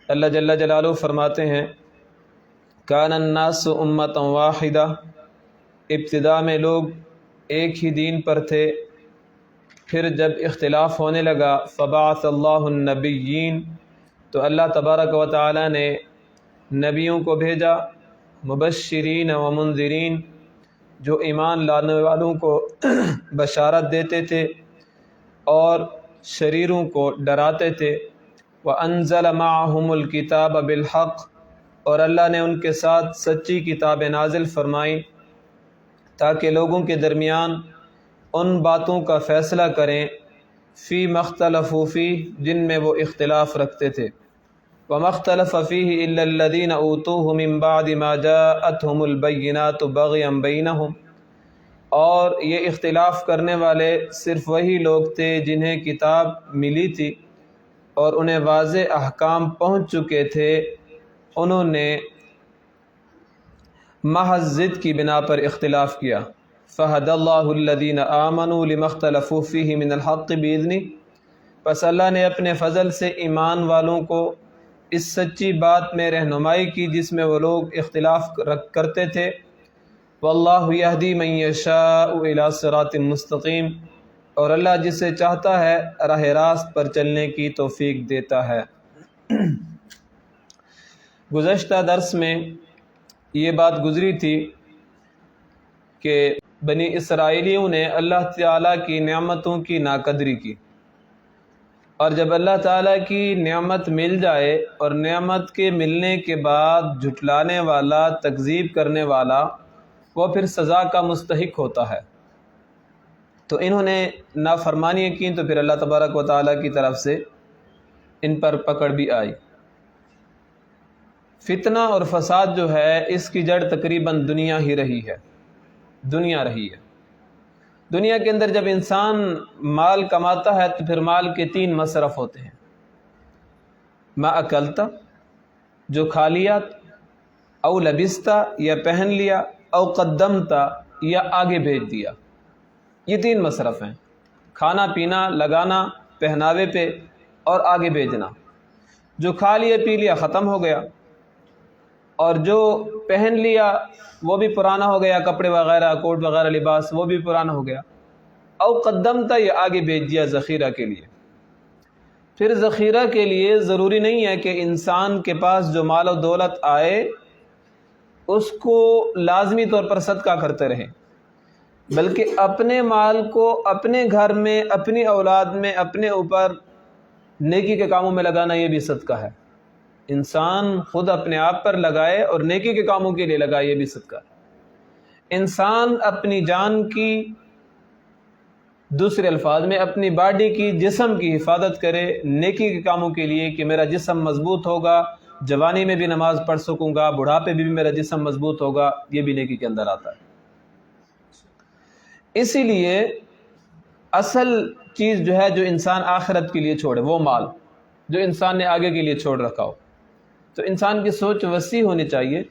اللہ جل جلالہ فرماتے ہیں کان الناس امۃ واحدہ، ابتدا میں لوگ ایک ہی دین پر تھے، پھر جب اختلاف ہونے لگا فبعث اللہ النبیین، تو اللہ تبارک و تعالی نے نبیوں کو بھیجا، مبشرین و منذرین، جو ایمان لانے والوں کو بشارت دیتے تھے اور شریروں کو ڈراتے تھے۔ وَأَنزَلَ مَعَهُمُ الْكِتَابَ بِالْحَقِّ، اور اللہ نے ان کے ساتھ سچی کتاب نازل فرمائی تاکہ لوگوں کے درمیان ان باتوں کا فیصلہ کریں فی مختلفوا فیہ، جن میں وہ اختلاف رکھتے تھے۔ وَمَا اخْتَلَفَ فِيهِ إِلَّا الَّذِينَ أُوتُوهُ مِن بَعْدِ مَا جَاءَتْهُمُ الْبَيِّنَاتُ بَغْيًا بَيْنَهُمْ، اور یہ اختلاف کرنے والے صرف وہی لوگ تھے جنہیں کتاب ملی تھی اور انہیں واضح احکام پہنچ چکے تھے، انہوں نے محض ضد کی بنا پر اختلاف کیا۔ فَهَدَى اللَّهُ الَّذِينَ آمَنُوا لِمَا اخْتَلَفُوا فِيهِ مِنَ الْحَقِّ بِإِذْنِهِ، پس اللہ نے اپنے فضل سے ایمان والوں کو اس سچی بات میں رہنمائی کی جس میں وہ لوگ اختلاف کرتے تھے۔ وَاللَّهُ يَهْدِي مَن يَشَاءُ إِلَى صِرَاطٍ مُّسْتَقِيمٍ، اور اللہ جسے چاہتا ہے راہ راست پر چلنے کی توفیق دیتا ہے۔ گزشتہ درس میں یہ بات گزری تھی کہ بنی اسرائیلیوں نے اللہ تعالیٰ کی نعمتوں کی ناقدری کی، اور جب اللہ تعالیٰ کی نعمت مل جائے اور نعمت کے ملنے کے بعد جھٹلانے والا، تکذیب کرنے والا، وہ پھر سزا کا مستحق ہوتا ہے۔ تو انہوں نے نافرمانیاں کی تو پھر اللہ تبارک و تعالیٰ کی طرف سے ان پر پکڑ بھی آئی۔ فتنہ اور فساد جو ہے اس کی جڑ تقریباً دنیا ہی رہی ہے، دنیا رہی ہے۔ دنیا کے اندر جب انسان مال کماتا ہے تو پھر مال کے 3 مصرف ہوتے ہیں: ما اکلتا، جو کھا لیا، او لبستا، یا پہن لیا، او قدمتا، یا آگے بھیج دیا۔ یہ 3 مصرف ہیں: کھانا پینا، لگانا پہناوے پہ، اور آگے بھیجنا۔ جو کھا لیا پی لیا ختم ہو گیا، اور جو پہن لیا وہ بھی پرانا ہو گیا، کپڑے وغیرہ، کوٹ وغیرہ، لباس، وہ بھی پرانا ہو گیا۔ او قدمتا، یہ آگے بھیج دیا ذخیرہ کے لیے۔ پھر ذخیرہ کے لیے ضروری نہیں ہے کہ انسان کے پاس جو مال و دولت آئے اس کو لازمی طور پر صدقہ کرتے رہے، بلکہ اپنے مال کو اپنے گھر میں، اپنی اولاد میں، اپنے اوپر نیکی کے کاموں میں لگانا، یہ بھی صدقہ ہے۔ انسان خود اپنے آپ پر لگائے اور نیکی کے کاموں کے لیے لگائے، یہ بھی صدقہ ہے۔ انسان اپنی جان کی، دوسرے الفاظ میں اپنی باڈی کی، جسم کی حفاظت کرے نیکی کے کاموں کے لیے کہ میرا جسم مضبوط ہوگا، جوانی میں بھی نماز پڑھ سکوں گا، بڑھاپے میں بھی میرا جسم مضبوط ہوگا، یہ بھی نیکی کے اندر آتا ہے۔ اسی لیے اصل چیز جو ہے جو انسان آخرت کے لیے چھوڑے، وہ مال جو انسان نے آگے کے لیے چھوڑ رکھا ہو، تو انسان کی سوچ وسیع ہونی چاہیے